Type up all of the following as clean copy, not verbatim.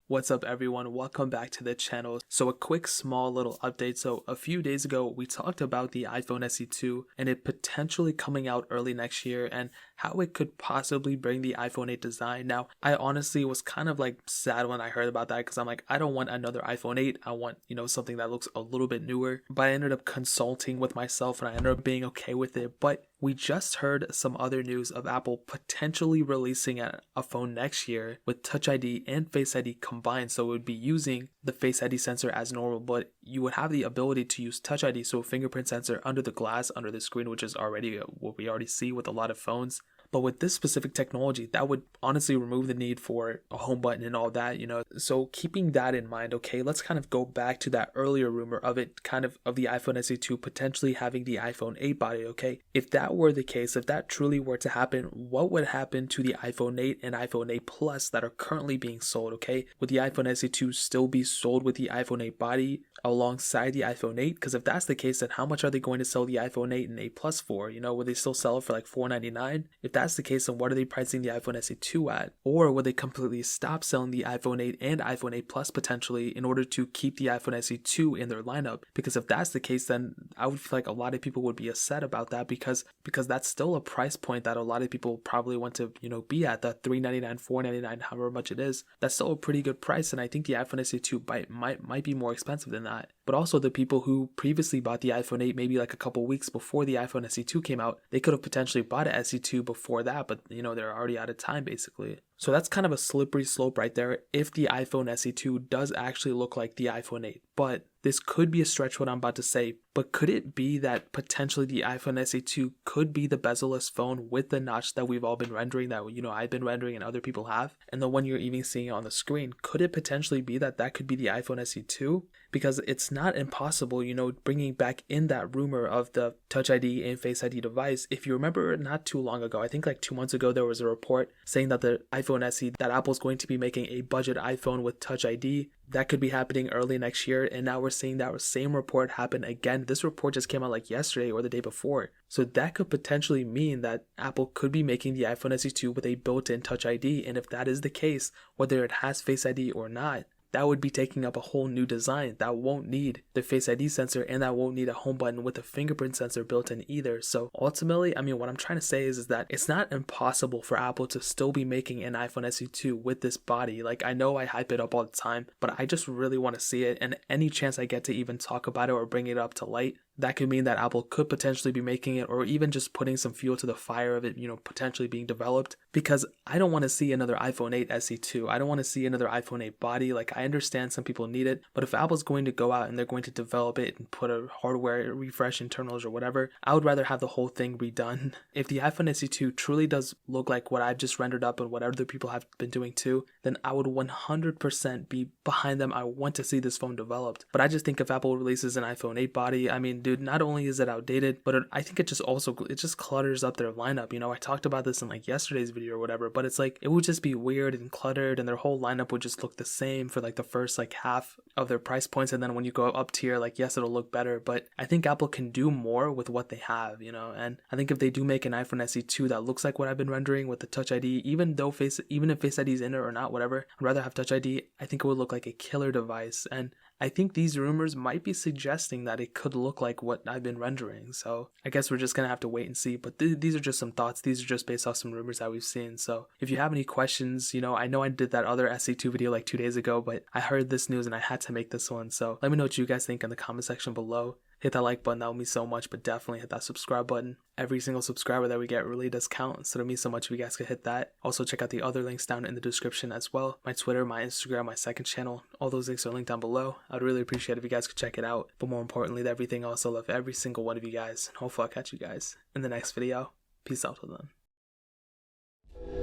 What's up everyone, welcome back to the channel. So a quick small little update. So a few days ago we talked about the iPhone SE 2 and it potentially coming out early next year and how it could possibly bring the iPhone 8 design. Now I honestly was kind of like sad when I heard about that because I'm like, I don't want another iPhone 8. I want, something that looks a little bit newer. But I ended up consulting with myself and I ended up being okay with it. But we just heard some other news of Apple potentially releasing a phone next year with Touch ID and Face ID combined. So it would be using the Face ID sensor as normal, but you would have the ability to use Touch ID, so a fingerprint sensor under the glass, under the screen, which is already what we already see with a lot of phones. But with this specific technology, that would honestly remove the need for a home button and all that, So keeping that in mind, okay, let's kind of go back to that earlier rumor of it of the iPhone SE 2 potentially having the iPhone 8 body, okay? If that were the case, if that truly were to happen, what would happen to the iPhone 8 and iPhone 8 Plus that are currently being sold, okay? Would the iPhone SE 2 still be sold with the iPhone 8 body alongside the iPhone 8? Because if that's the case, then how much are they going to sell the iPhone 8 and 8 Plus for? Would they still sell it for like $499? If that's the case, then what are they pricing the iPhone SE 2 at? Or would they completely stop selling the iPhone 8 and iPhone 8 Plus potentially in order to keep the iPhone SE 2 in their lineup? Because if that's the case, then I would feel like a lot of people would be upset about that because that's still a price point that a lot of people probably want to, be at, the $399, $499, however much it is. That's still a pretty good price, and I think the iPhone SE 2 might be more expensive than that. But also the people who previously bought the iPhone 8 maybe like a couple weeks before the iPhone SE 2 came out, they could have potentially bought an SE 2 before that, but they're already out of time basically. So that's kind of a slippery slope right there if the iPhone SE 2 does actually look like the iPhone 8. But this could be a stretch what I'm about to say, but could it be that potentially the iPhone SE 2 could be the bezel-less phone with the notch that we've all been rendering, that I've been rendering and other people have, and the one you're even seeing on the screen? Could it potentially be that could be the iPhone SE 2? Because it's not impossible, bringing back in that rumor of the Touch ID and Face ID device. If you remember not too long ago, I think like 2 months ago, there was a report saying that the iPhone SE, that Apple's going to be making a budget iPhone with Touch ID. That could be happening early next year, and now we're seeing that same report happen again. This report just came out like yesterday or the day before. So that could potentially mean that Apple could be making the iPhone SE 2 with a built-in Touch ID, and if that is the case, whether it has Face ID or not, that would be taking up a whole new design that won't need the Face ID sensor, and that won't need a home button with a fingerprint sensor built in either. So ultimately, what I'm trying to say is that it's not impossible for Apple to still be making an iPhone SE 2 with this body. Like, I know I hype it up all the time, but I just really want to see it, and any chance I get to even talk about it or bring it up to light, that could mean that Apple could potentially be making it, or even just putting some fuel to the fire of it, potentially being developed. Because I don't want to see another iPhone 8 SE 2. I don't want to see another iPhone 8 body. Like, I understand some people need it, but if Apple's going to go out and they're going to develop it and put a hardware refresh internals or whatever, I would rather have the whole thing redone. If the iPhone SE 2 truly does look like what I've just rendered up and what other people have been doing too, then I would 100% be behind them. I want to see this phone developed. But I just think if Apple releases an iPhone 8 body, dude, not only is it outdated, but I think it just clutters up their lineup. I talked about this in like yesterday's video or whatever, but it's like, it would just be weird and cluttered, and their whole lineup would just look the same for like the first like half of their price points, and then when you go up tier, like, yes, it'll look better, but I think Apple can do more with what they have, and I think if they do make an iPhone SE 2 that looks like what I've been rendering with the Touch ID, even if Face ID is in it or not, whatever, I'd rather have Touch ID. I think it would look like a killer device, and I think these rumors might be suggesting that it could look like what I've been rendering. So I guess we're just gonna have to wait and see. But these are just some thoughts. These are just based off some rumors that we've seen. So if you have any questions, I know I did that other SE2 video like 2 days ago, but I heard this news and I had to make this one. So let me know what you guys think in the comment section below. Hit that like button, that would mean so much, but definitely hit that subscribe button. Every single subscriber that we get really does count, so it means so much if you guys could hit that. Also check out the other links down in the description as well. My Twitter, my Instagram, my second channel, all those links are linked down below. I'd really appreciate if you guys could check it out. But more importantly than everything else, I love every single one of you guys. Hopefully I'll catch you guys in the next video. Peace out till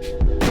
then.